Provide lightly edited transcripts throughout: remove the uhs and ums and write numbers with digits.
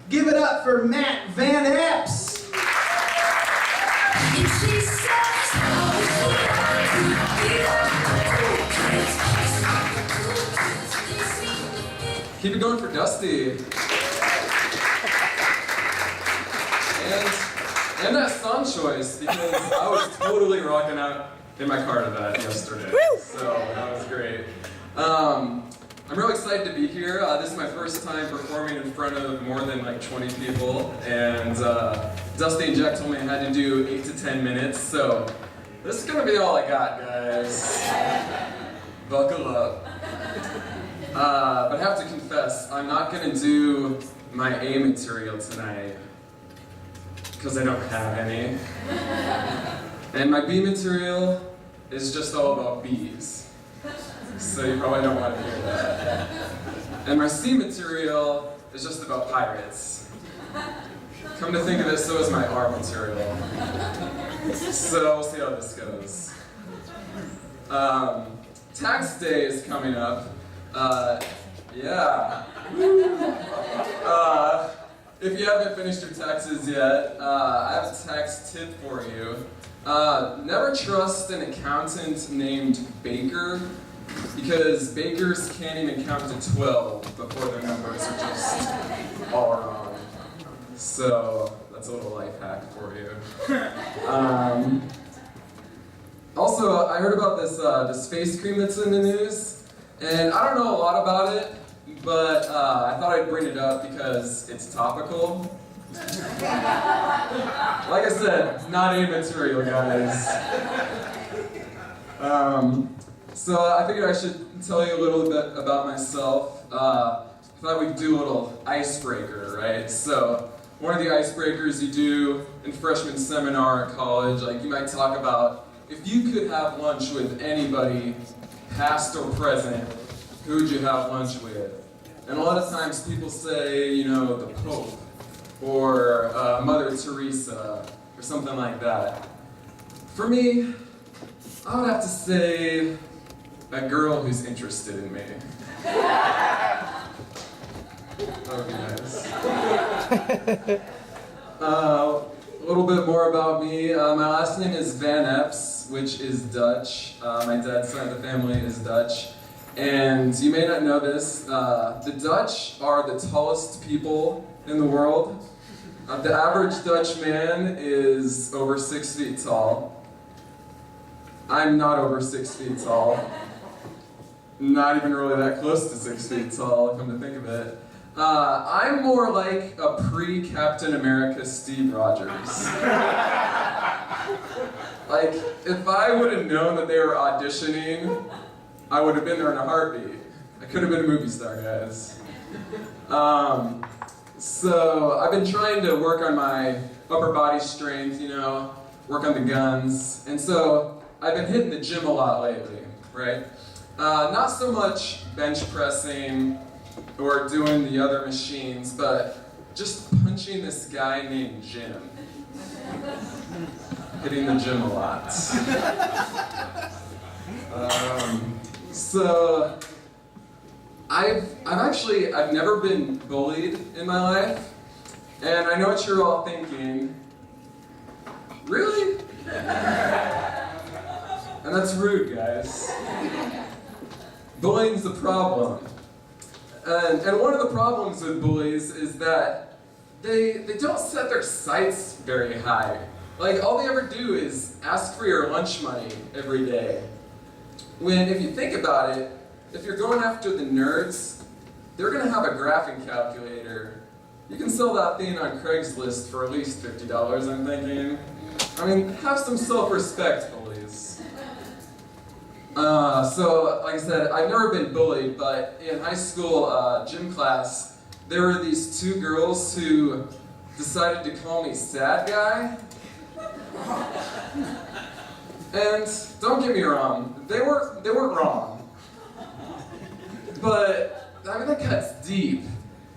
Give it up for Matt VanEpps. Keep it going for Dusty. And that song choice, because I was totally rocking out in my car to that yesterday. So that was great. I'm really excited to be here. This is my first time performing in front of more than like 20 people. And Dusty and Jack told me I had to do 8 to 10 minutes. So this is gonna be all I got, guys. Buckle up. But I have to confess, I'm not gonna do my A material tonight, because I don't have any. And my B material is just all about bees. So you probably don't want to hear that. And my C material is just about pirates. Come to think of it, so is my R material. So we'll see how this goes. Tax day is coming up. Yeah. If you haven't finished your taxes yet, I have a tax tip for you. Never trust an accountant named Baker, because bakers can't even count to 12 before their numbers are just all wrong. So that's a little life hack for you. Also, I heard about this face cream that's in the news, and I don't know a lot about it, but I thought I'd bring it up because it's topical. Like I said, not A material, guys. So I figured I should tell you a little bit about myself. I thought we'd do a little icebreaker, right? So one of the icebreakers you do in freshman seminar at college, like you might talk about if you could have lunch with anybody, past or present, who would you have lunch with? And a lot of times people say, you know, the Pope, or Mother Teresa, or something like that. For me, I would have to say a girl who's interested in me. That would be nice. A little bit more about me. My last name is VanEpps, which is Dutch. My dad's side of the family is Dutch. And you may not know this, the Dutch are the tallest people in the world. The average Dutch man is over 6 feet tall. I'm not over 6 feet tall. Not even really that close to 6 feet tall, come to think of it. I'm more like a pre-Captain America Steve Rogers. Like, if I would have known that they were auditioning, I would have been there in a heartbeat. I could have been a movie star, guys. So I've been trying to work on my upper body strength, you know, work on the guns. And so I've been hitting the gym a lot lately, right? Not so much bench pressing or doing the other machines, but just punching this guy named Jim. Hitting the gym a lot. So I've never been bullied in my life, and I know what you're all thinking. Really? And that's rude, guys. Bullying's the problem. And one of the problems with bullies is that they don't set their sights very high. Like, all they ever do is ask for your lunch money every day. When, if you think about it, if you're going after the nerds, they're gonna have a graphing calculator. You can sell that thing on Craigslist for at least $50, I'm thinking. I mean, have some self-respect, bullies. So, like I said, I've never been bullied, but in high school gym class, there were these two girls who decided to call me sad guy. And don't get me wrong, they weren't wrong. But, I mean, that cuts deep,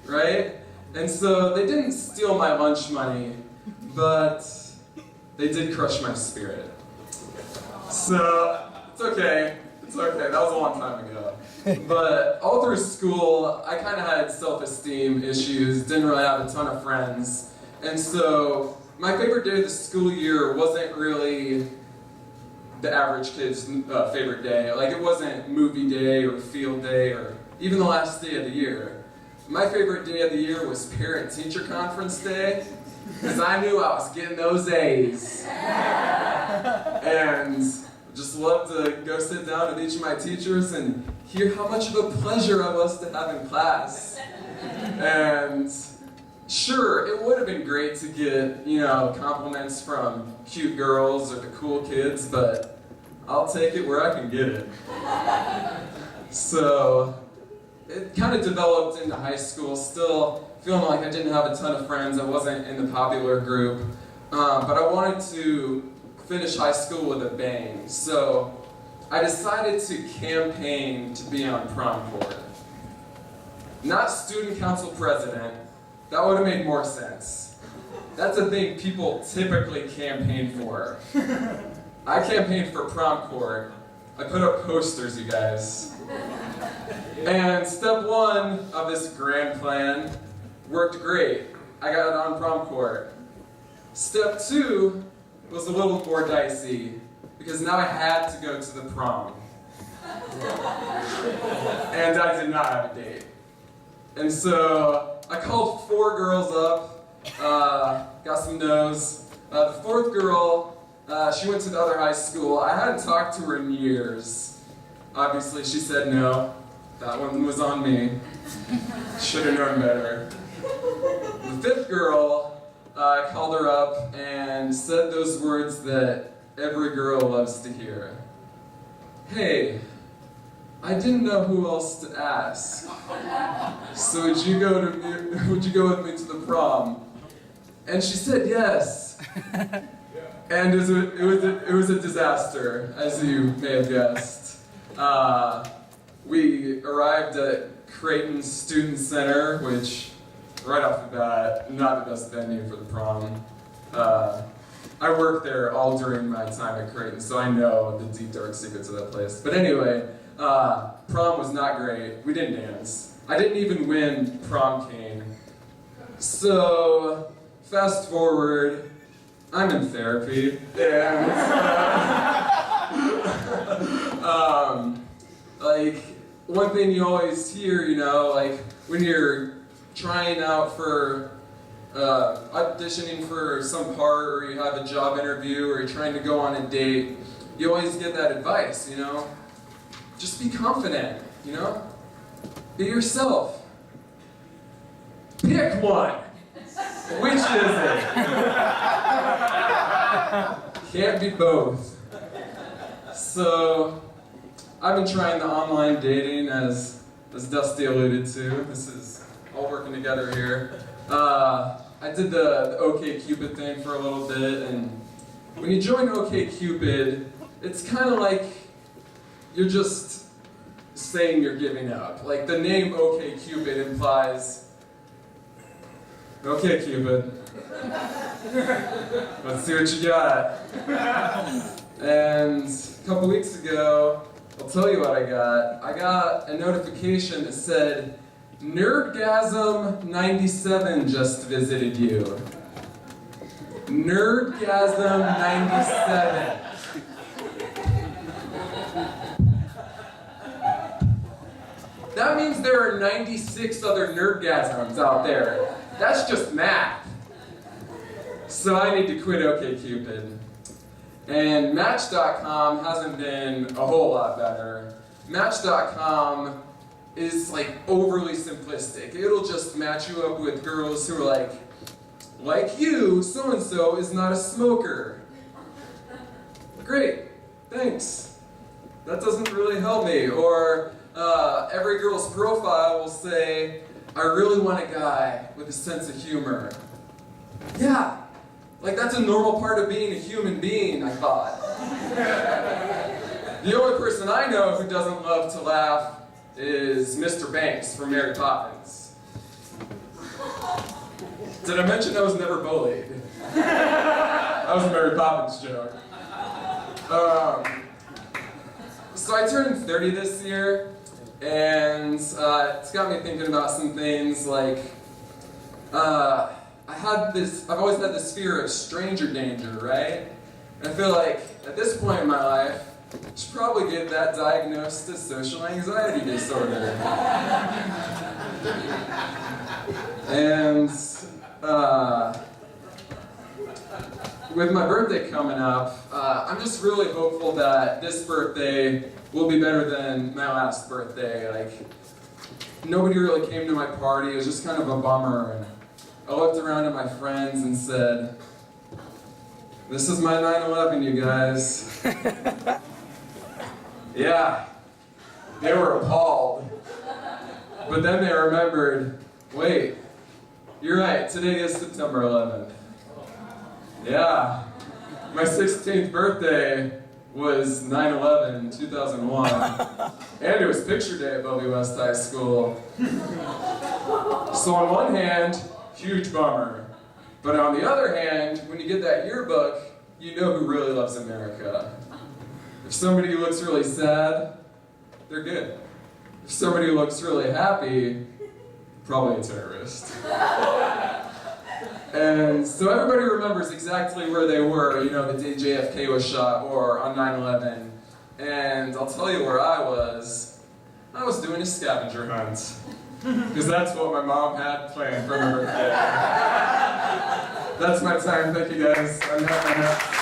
right? And so they didn't steal my lunch money, but they did crush my spirit. So, it's okay. It's okay. That was a long time ago. But all through school, I kind of had self-esteem issues, didn't really have a ton of friends. And so my favorite day of the school year wasn't really the average kid's favorite day. Like, it wasn't movie day or field day or even the last day of the year. My favorite day of the year was parent-teacher conference day, because I knew I was getting those A's. And just loved to go sit down with each of my teachers and hear how much of a pleasure I was to have in class. And sure, it would have been great to get, compliments from cute girls or the cool kids, but I'll take it where I can get it. So it kind of developed into high school, still feeling like I didn't have a ton of friends. I wasn't in the popular group, but I wanted to finish high school with a bang. So I decided to campaign to be on prom court. Not student council president. That would have made more sense. That's a thing people typically campaign for. I campaigned for prom court. I put up posters, you guys. And step one of this grand plan worked great. I got on prom court. Step two was a little more dicey, because now I had to go to the prom. And I did not have a date. And so I called 4 girls up, got some no's. The 4th girl, she went to the other high school. I hadn't talked to her in years. Obviously, she said no. That one was on me. Should have known better. The 5th girl, I called her up and said those words that every girl loves to hear. Hey, I didn't know who else to ask. So would you go with me to the prom? And she said yes. And it was a disaster, as you may have guessed. We arrived at Kitten Student Center, which, right off the bat, not the best venue for the prom. I worked there all during my time at Kitten, so I know the deep dark secrets of that place. But anyway, prom was not great. We didn't dance. I didn't even win prom king. So, fast forward, I'm in therapy, and one thing you always hear, when you're trying out for auditioning for some part, or you have a job interview, or you're trying to go on a date, you always get that advice, just be confident, be yourself. Pick one. Which is it? Can't be both. So, I've been trying the online dating, as Dusty alluded to. This is all working together here. I did the OkCupid thing for a little bit, and when you join OkCupid, it's kind of like you're just saying you're giving up. Like, the name OkCupid implies, okay, Cupid, let's see what you got. And a couple weeks ago, I'll tell you what I got. I got a notification that said, Nerdgasm97 just visited you. Nerdgasm97. That means there are 96 other Nerdgasms out there. That's just math. So I need to quit OkCupid. And Match.com hasn't been a whole lot better. Match.com is overly simplistic. It'll just match you up with girls who are like you, so-and-so is not a smoker. Great, thanks. That doesn't really help me. Or every girl's profile will say, I really want a guy with a sense of humor. Yeah, that's a normal part of being a human being, I thought. The only person I know who doesn't love to laugh is Mr. Banks from Mary Poppins. Did I mention I was never bullied? That was a Mary Poppins joke. So I turned 30 this year, and it's got me thinking about some things like, I've always had this fear of stranger danger, right? And I feel like at this point in my life, I should probably get that diagnosed as social anxiety disorder. And with my birthday coming up, I'm just really hopeful that this birthday will be better than my last birthday. Like, nobody really came to my party. It was just kind of a bummer. And I looked around at my friends and said, "This is my 9/11, you guys." Yeah, they were appalled. But then they remembered, wait, you're right, today is September 11th. Yeah, my 16th birthday was 9/11, 2001. And it was picture day at Bobby West High School. So on one hand, huge bummer. But on the other hand, when you get that yearbook, you know who really loves America. If somebody looks really sad, they're good. If somebody looks really happy, probably a terrorist. And so everybody remembers exactly where they were, you know, the day JFK was shot or on 9/11. And I'll tell you where I was. I was doing a scavenger hunt. Because that's what my mom had planned for my birthday. That's my time. Thank you guys. I'm VanEpps.